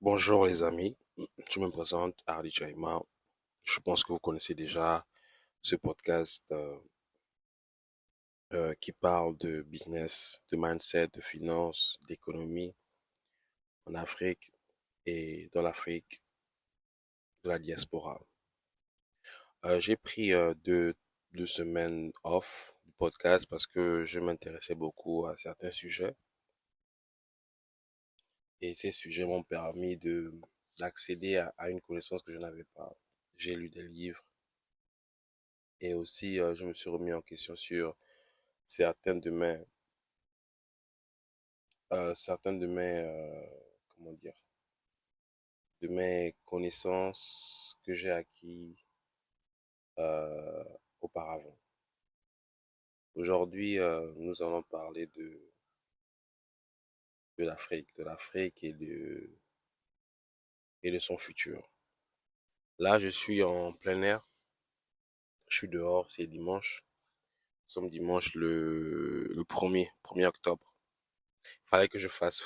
Bonjour les amis, je me présente Hardy Chaima. Je pense que vous connaissez déjà ce podcast qui parle de business, de mindset, de finance, d'économie en Afrique et dans l'Afrique de la diaspora. J'ai pris deux semaines off du podcast parce que je m'intéressais beaucoup à certains sujets et ces sujets m'ont permis d'accéder à une connaissance que je n'avais pas. J'ai lu des livres et aussi je me suis remis en question sur certaines de mes, certaines comment dire, de mes connaissances que j'ai acquis euh, auparavant. Aujourd'hui, nous allons parler de l'Afrique et de son futur. Là, je suis en plein air, je suis dehors, c'est dimanche. Nous sommes dimanche le 1er octobre. Fallait que je fasse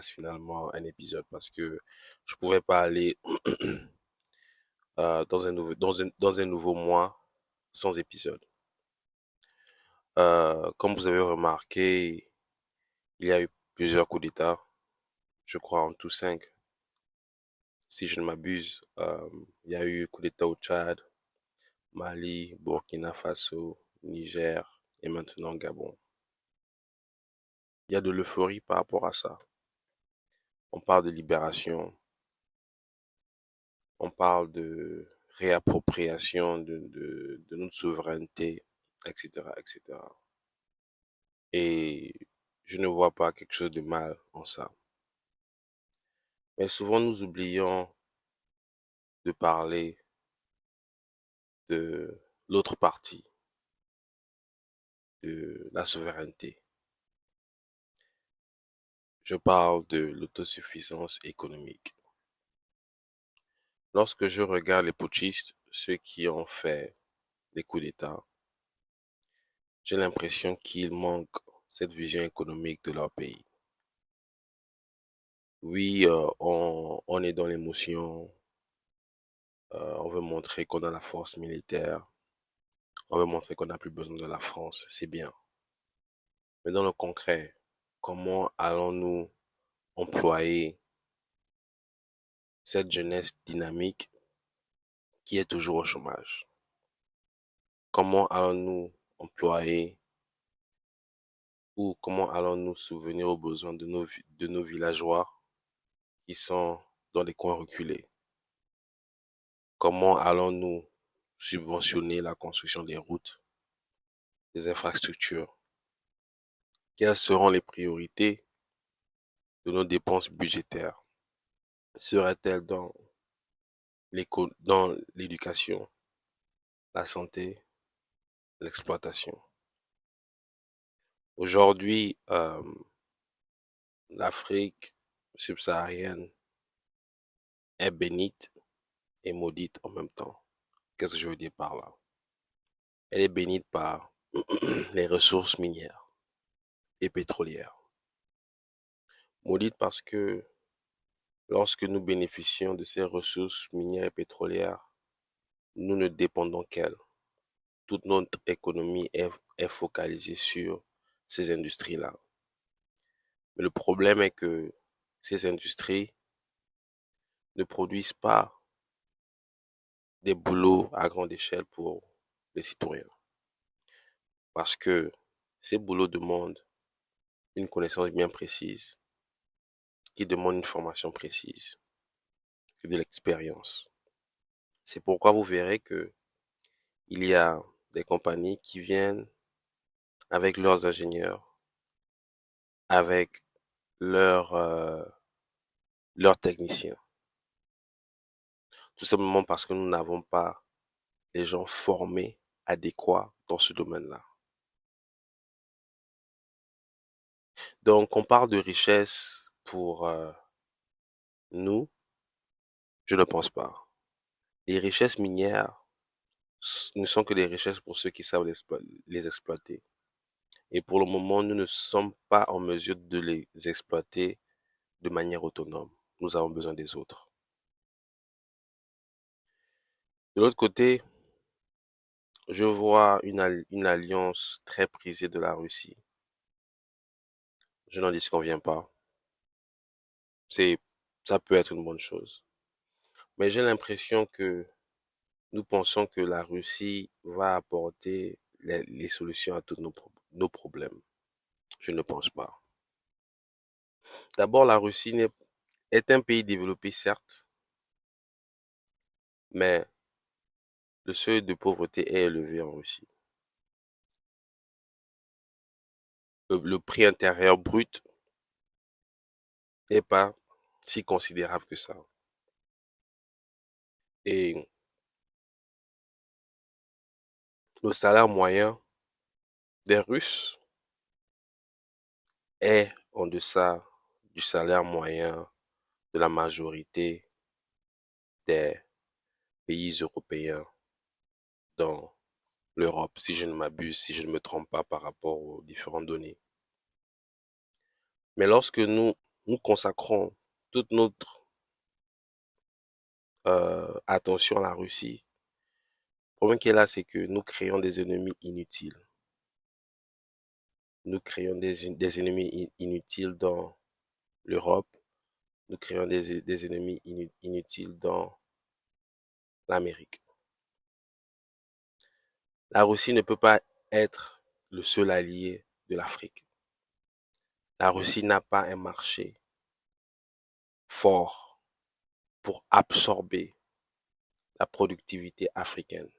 finalement un épisode parce que je pouvais pas aller dans un nouveau mois sans épisode. Comme vous avez remarqué, il y a eu plusieurs coups d'État, je crois en tout cinq, si je ne m'abuse. Il y a eu coup d'État au Tchad, Mali, Burkina Faso, Niger et maintenant Gabon. Il y a de l'euphorie par rapport à ça. On parle de libération, on parle de réappropriation de notre souveraineté, etc., etc. Et je ne vois pas quelque chose de mal en ça. Mais souvent, nous oublions de parler de l'autre partie, de la souveraineté. Je parle de l'autosuffisance économique. Lorsque je regarde les putschistes, ceux qui ont fait les coups d'État, j'ai l'impression qu'ils manquent cette vision économique de leur pays. Oui, on est dans l'émotion, on veut montrer qu'on a la force militaire, on veut montrer qu'on n'a plus besoin de la France, c'est bien. Mais dans le concret, comment allons-nous employer cette jeunesse dynamique qui est toujours au chômage? Comment allons-nous employer ou comment allons-nous souvenir aux besoins de nos villageois qui sont dans les coins reculés? Comment allons-nous subventionner la construction des routes, des infrastructures? Quelles seront les priorités de nos dépenses budgétaires? Seraient-elles dans l'éducation, la santé, l'exploitation? Aujourd'hui, l'Afrique subsaharienne est bénite et maudite en même temps. Qu'est-ce que je veux dire par là? Elle est bénite par les ressources minières et pétrolières. Maudite parce que lorsque nous bénéficions de ces ressources minières et pétrolières, nous ne dépendons qu'elles. Toute notre économie est focalisée sur ces industries-là. Mais le problème est que ces industries ne produisent pas des boulots à grande échelle pour les citoyens. Parce que ces boulots demandent une connaissance bien précise, qui demande une formation précise, de l'expérience. C'est pourquoi vous verrez que il y a des compagnies qui viennent avec leurs ingénieurs, avec leurs leurs techniciens. Tout simplement parce que nous n'avons pas les gens formés, adéquats dans ce domaine-là. Donc, on parle de richesse pour nous, je ne pense pas. Les richesses minières ne sont que des richesses pour ceux qui savent les exploiter. Et pour le moment, nous ne sommes pas en mesure de les exploiter de manière autonome. nous avons besoin des autres. De l'autre côté, je vois une alliance très prisée de la Russie. Je n'en disconviens pas. C'est, ça peut être une bonne chose. Mais j'ai l'impression que nous pensons que la Russie va apporter les solutions à tous nos problèmes. Je ne pense pas. D'abord, la Russie est un pays développé, certes, mais le seuil de pauvreté est élevé en Russie. Le prix intérieur brut n'est pas si considérable que ça. Et le salaire moyen des Russes est en deçà du salaire moyen de la majorité des pays européens dans l'Europe, si je ne m'abuse, si je ne me trompe pas par rapport aux différentes données. Mais lorsque nous consacrons toute notre attention à la Russie, le problème qui est là, c'est que nous créons des ennemis inutiles. Nous créons des ennemis inutiles dans l'Europe. Nous créons des ennemis inutiles dans l'Amérique. La Russie ne peut pas être le seul allié de l'Afrique. La Russie n'a pas un marché fort pour absorber la productivité africaine.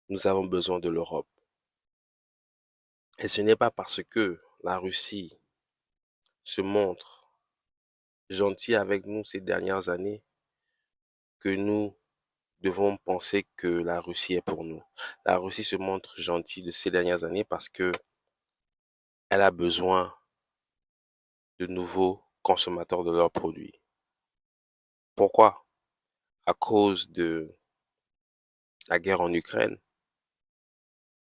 Nous avons besoin de l'Europe. Et ce n'est pas parce que la Russie se montre gentille avec nous ces dernières années que nous devons penser que la Russie est pour nous. La Russie se montre gentille de ces dernières années parce que elle a besoin de nouveaux consommateurs de leurs produits. Pourquoi? À cause de la guerre en Ukraine,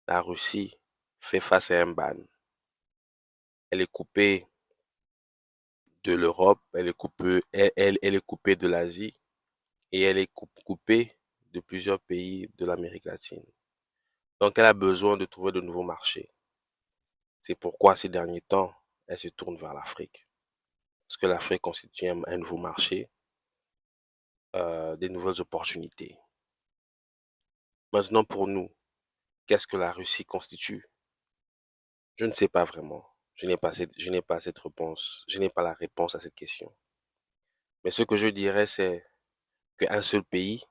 la Russie fait face à un ban. Elle est coupée de l'Europe, elle est coupée de l'Asie et elle est coupée de plusieurs pays de l'Amérique latine. Donc elle a besoin de trouver de nouveaux marchés. C'est pourquoi ces derniers temps, elle se tourne vers l'Afrique. Parce que l'Afrique constitue un nouveau marché, des nouvelles opportunités. Maintenant pour nous, qu'est-ce que la Russie constitue? Je ne sais pas vraiment. Je n'ai pas cette réponse. Je n'ai pas la réponse à cette question. Mais ce que je dirais, c'est qu'un seul pays,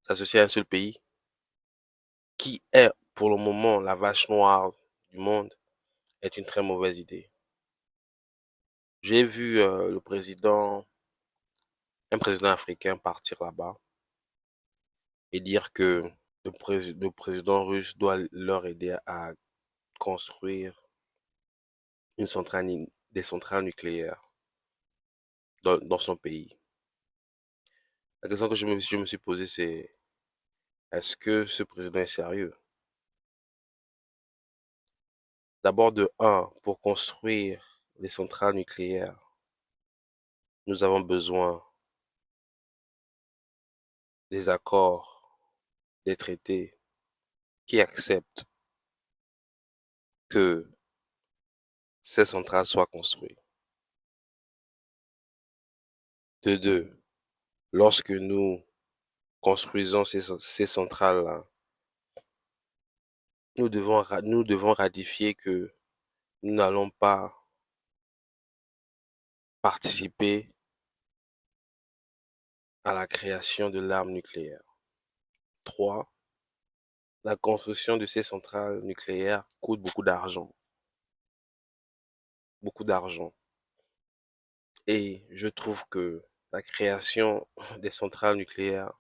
s'associer à un seul pays, qui est pour le moment la vache noire du monde, est une très mauvaise idée. J'ai vu un président africain partir là-bas et dire que le président russe doit leur aider à construire des centrales nucléaires dans son pays. La question que je me suis posée, c'est est-ce que ce président est sérieux? D'abord de un, pour construire les centrales nucléaires, nous avons besoin des accords, des traités qui acceptent que ces centrales soient construites. De deux, lorsque nous construisons ces centrales-là, nous devons ratifier que nous n'allons pas participer à la création de l'arme nucléaire. Trois, la construction de ces centrales nucléaires coûte beaucoup d'argent. Beaucoup d'argent. Et je trouve que la création des centrales nucléaires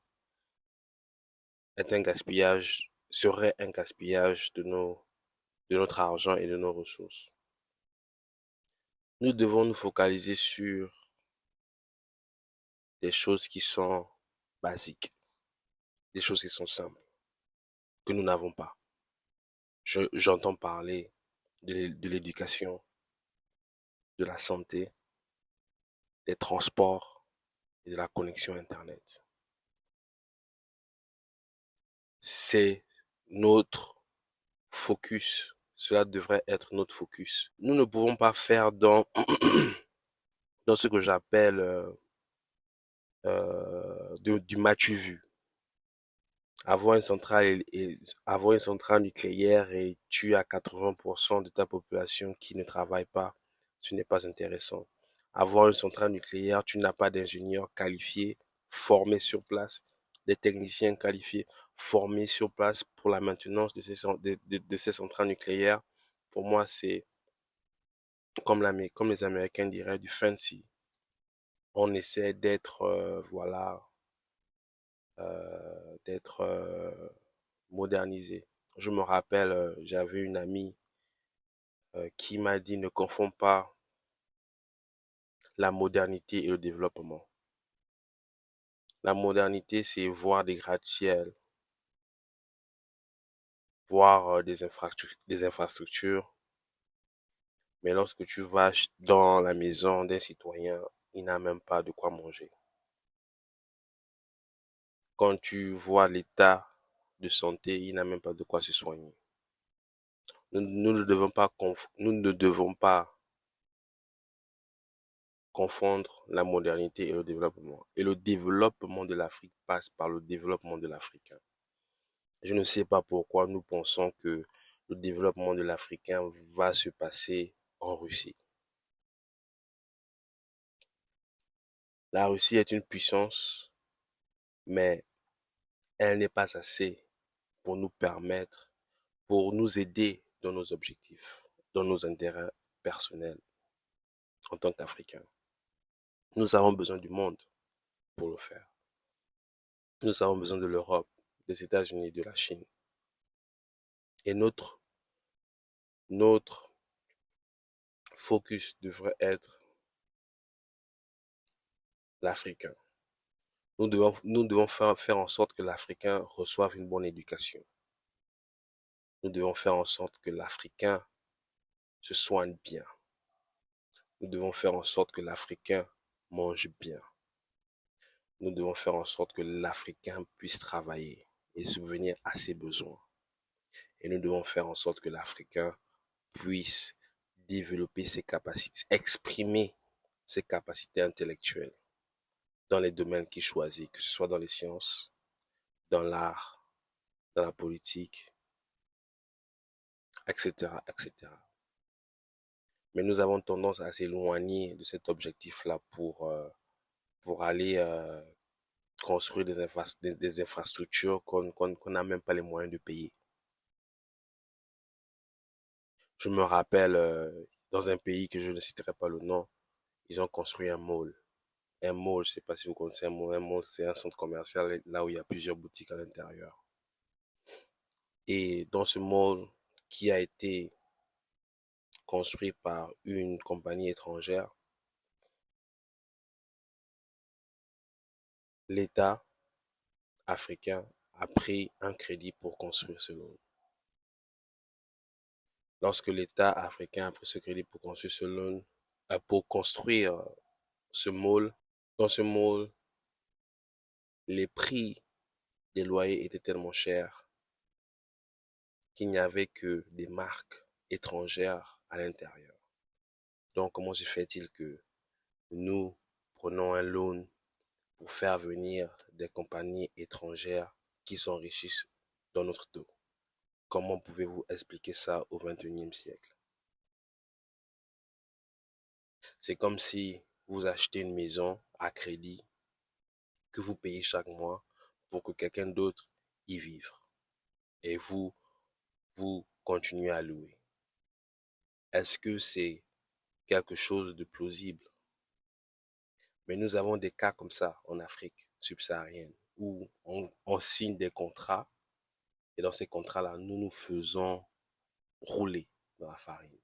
est un gaspillage, serait un gaspillage de notre argent et de nos ressources. Nous devons nous focaliser sur des choses qui sont basiques, des choses qui sont simples, que nous n'avons pas. J'entends parler de l'éducation, de la santé, des transports et de la connexion Internet. C'est notre focus. Cela devrait être notre focus. Nous ne pouvons pas faire dans, dans ce que j'appelle du matu vu. Avoir une centrale nucléaire et tu as 80% de ta population qui ne travaille pas, ce n'est pas intéressant. Avoir une centrale nucléaire, tu n'as pas d'ingénieurs qualifiés, formés sur place, des techniciens qualifiés, formés sur place pour la maintenance de ces centrales nucléaires. Pour moi, c'est comme les Américains diraient du fancy. On essaie d'être, voilà, d'être modernisé. Je me rappelle, j'avais une amie qui m'a dit ne confonds pas la modernité et le développement. La modernité, c'est voir des gratte-ciel, voir des infrastructures, mais lorsque tu vas dans la maison d'un citoyen, il n'a même pas de quoi manger. Quand tu vois l'état de santé, il n'a même pas de quoi se soigner. Nous ne devons pas confondre la modernité et le développement. Et le développement de l'Afrique passe par le développement de l'Africain. Je ne sais pas pourquoi nous pensons que le développement de l'Africain va se passer en Russie. La Russie est une puissance, mais elle n'est pas assez pour nous permettre, pour nous aider dans nos objectifs, dans nos intérêts personnels en tant qu'Africains. Nous avons besoin du monde pour le faire. Nous avons besoin de l'Europe, des États-Unis, de la Chine. Et notre focus devrait être l'Africain. Nous devons faire en sorte que l'Africain reçoive une bonne éducation. Nous devons faire en sorte que l'Africain se soigne bien. Nous devons faire en sorte que l'Africain mange bien. Nous devons faire en sorte que l'Africain puisse travailler et subvenir à ses besoins. Et nous devons faire en sorte que l'Africain puisse développer ses capacités, exprimer ses capacités intellectuelles dans les domaines qu'il choisit, que ce soit dans les sciences, dans l'art, dans la politique, etc., etc. Mais nous avons tendance à s'éloigner de cet objectif-là pour aller construire des infrastructures qu'on n'a même pas les moyens de payer. Je me rappelle, dans un pays que je ne citerai pas le nom, ils ont construit un mall. Un mall, je ne sais pas si vous connaissez un mall. Un mall, c'est un centre commercial là où il y a plusieurs boutiques à l'intérieur. Et dans ce mall qui a été construit par une compagnie étrangère, l'État africain a pris un crédit pour construire ce mall. Lorsque l'État africain a pris ce crédit pour construire pour construire ce mall, dans ce mall, les prix des loyers étaient tellement chers qu'il n'y avait que des marques étrangères à l'intérieur. Donc, comment se fait-il que nous prenons un loan pour faire venir des compagnies étrangères qui s'enrichissent dans notre dos? Comment pouvez-vous expliquer ça au XXIe siècle? C'est comme si vous achetez une maison à crédit que vous payez chaque mois pour que quelqu'un d'autre y vive. Et vous continuez à louer. Est-ce que c'est quelque chose de plausible? Mais nous avons des cas comme ça en Afrique subsaharienne où on signe des contrats et dans ces contrats-là, nous nous faisons rouler dans la farine.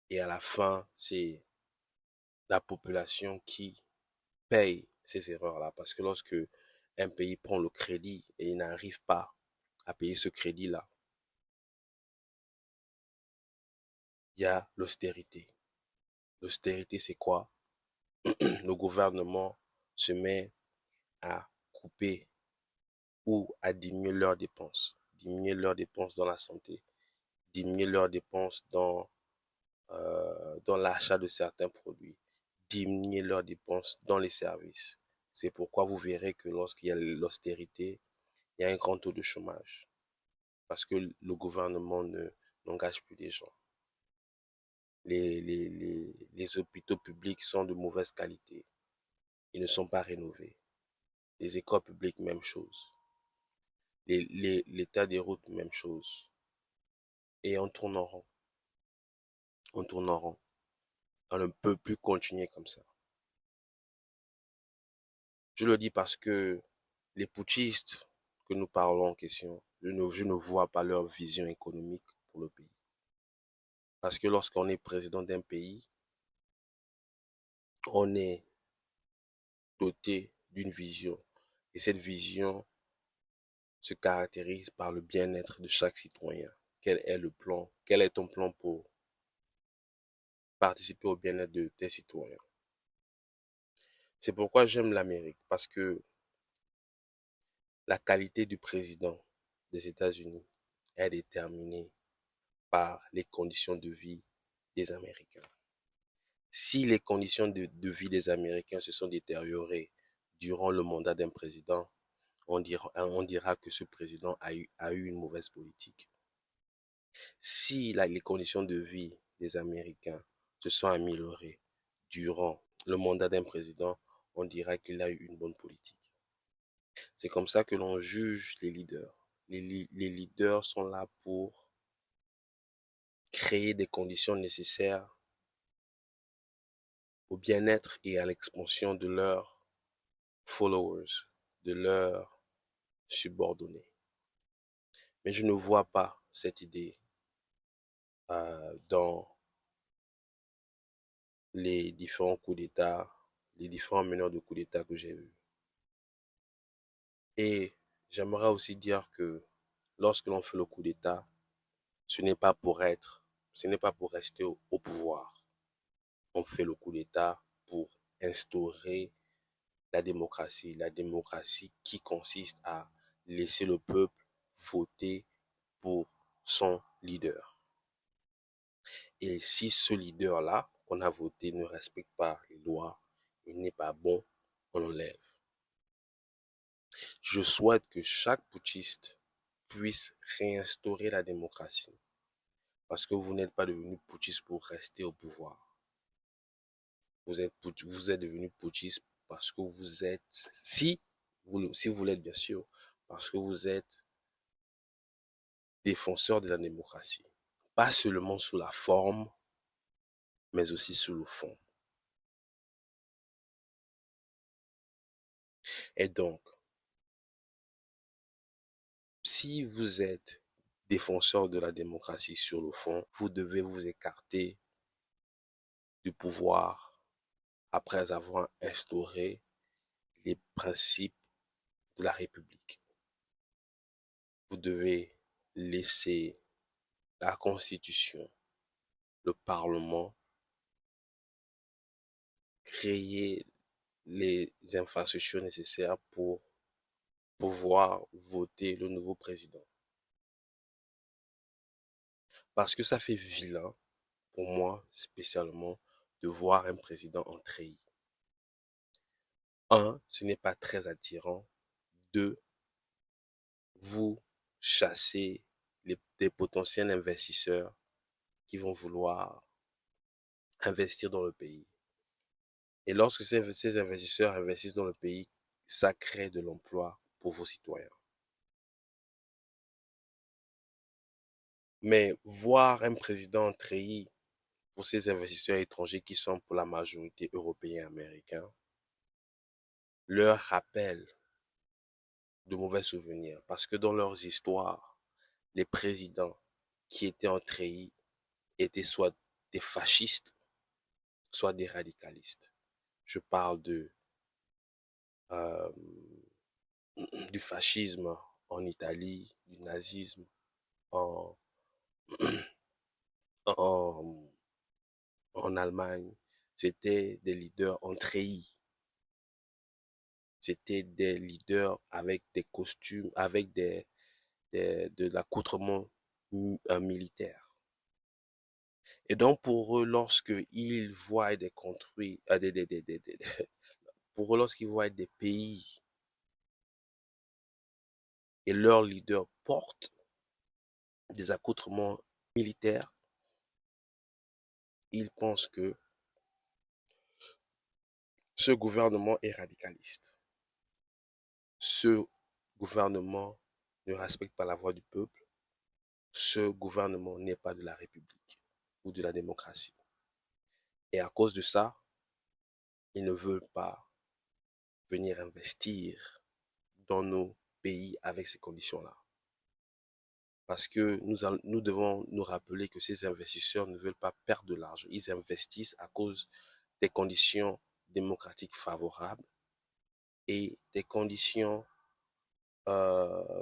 Et à la fin, c'est la population qui paye ces erreurs-là. Parce que lorsque un pays prend le crédit et il n'arrive pas à payer ce crédit-là, il y a l'austérité. L'austérité, c'est quoi? le gouvernement se met à couper ou à diminuer leurs dépenses dans la santé, diminuer leurs dépenses dans l'achat de certains produits, diminuer leurs dépenses dans les services. C'est pourquoi vous verrez que lorsqu'il y a l'austérité, il y a un grand taux de chômage parce que le gouvernement n'engage plus les gens. Les hôpitaux publics sont de mauvaise qualité. Ils ne sont pas rénovés. Les écoles publiques, même chose. L'état des routes, même chose. Et on tourne en rond. On tourne en rond. On ne peut plus continuer comme ça. Je le dis parce que les putschistes que nous parlons en question, je ne vois pas leur vision économique pour le pays. Parce que lorsqu'on est président d'un pays, on est doté d'une vision. Et cette vision se caractérise par le bien-être de chaque citoyen. Quel est le plan? Quel est ton plan pour participer au bien-être de tes citoyens? C'est pourquoi j'aime l'Amérique, parce que la qualité du président des États-Unis est déterminée par les conditions de vie des Américains. Si les conditions de vie des Américains se sont détériorées durant le mandat d'un président, on dira que ce président a eu une mauvaise politique. Si les conditions de vie des Américains se sont améliorées durant le mandat d'un président, on dira qu'il a eu une bonne politique. C'est comme ça que l'on juge les leaders. Les leaders sont là pour créer des conditions nécessaires au bien-être et à l'expansion de leurs followers, de leurs subordonnés. Mais je ne vois pas cette idée dans les différents coups d'État, les différents meneurs de coups d'État que j'ai vus. Et j'aimerais aussi dire que lorsque l'on fait le coup d'État, ce n'est pas pour rester au pouvoir. On fait le coup d'État pour instaurer la démocratie qui consiste à laisser le peuple voter pour son leader. Et si ce leader-là qu'on a voté ne respecte pas les lois, il n'est pas bon, on l'enlève. Je souhaite que chaque putschiste puisse réinstaurer la démocratie. Parce que vous n'êtes pas devenu putschiste pour rester au pouvoir. Vous êtes devenu putschiste parce que vous êtes, si vous l'êtes bien sûr, parce que vous êtes défenseur de la démocratie. Pas seulement sous la forme, mais aussi sous le fond. Et donc, si vous êtes défenseur de la démocratie sur le fond, vous devez vous écarter du pouvoir après avoir instauré les principes de la République. Vous devez laisser la Constitution, le Parlement, créer les infrastructures nécessaires pour pouvoir voter le nouveau président. Parce que ça fait vilain, pour moi spécialement, de voir un président en treillis. Un, ce n'est pas très attirant. Deux, vous chassez des potentiels investisseurs qui vont vouloir investir dans le pays. Et lorsque ces investisseurs investissent dans le pays, ça crée de l'emploi pour vos citoyens. Mais voir un président treillis pour ces investisseurs étrangers qui sont pour la majorité européens et américains, leur rappelle de mauvais souvenirs. Parce que dans leurs histoires, les présidents qui étaient en treillis étaient soit des fascistes, soit des radicalistes. Je parle euh, du fascisme en Italie, du nazisme en, en, en Allemagne. C'était des leaders en treillis. C'était des leaders avec des costumes, avec de l'accoutrement militaire. Et donc, pour eux, lorsqu'ils voient des construits, pour eux, lorsqu'ils voient des pays et leurs leaders portent des accoutrements militaires, ils pensent que ce gouvernement est radicaliste. Ce gouvernement ne respecte pas la voix du peuple. Ce gouvernement n'est pas de la République ou de la démocratie. Et à cause de ça, ils ne veulent pas venir investir dans nos pays avec ces conditions-là. Parce que nous devons nous rappeler que ces investisseurs ne veulent pas perdre de l'argent. Ils investissent à cause des conditions démocratiques favorables et des conditions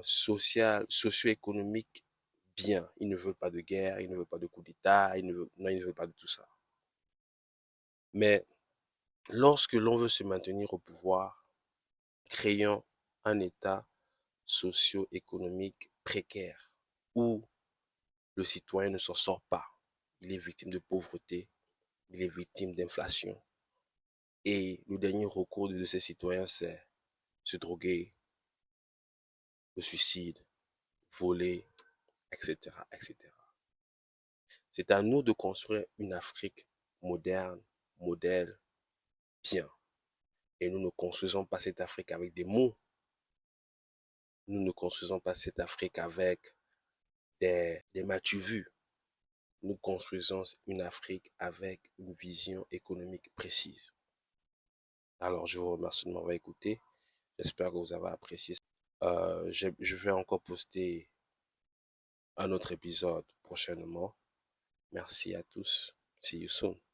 sociales, socio-économiques bien. Ils ne veulent pas de guerre, ils ne veulent pas de coup d'État, ils ne veulent pas de tout ça. Mais lorsque l'on veut se maintenir au pouvoir, créant un État socio-économique précaire où le citoyen ne s'en sort pas. Il est victime de pauvreté, il est victime d'inflation. Et le dernier recours de ces citoyens, c'est se droguer, le suicide, voler, etc., etc. C'est à nous de construire une Afrique moderne, modèle, bien. Et nous ne construisons pas cette Afrique avec des mots. Nous ne construisons pas cette Afrique avec des m'as-tu vu. Nous construisons une Afrique avec une vision économique précise. Alors, je vous remercie de m'avoir écouté. J'espère que vous avez apprécié. Je vais encore poster un autre épisode prochainement. Merci à tous. See you soon.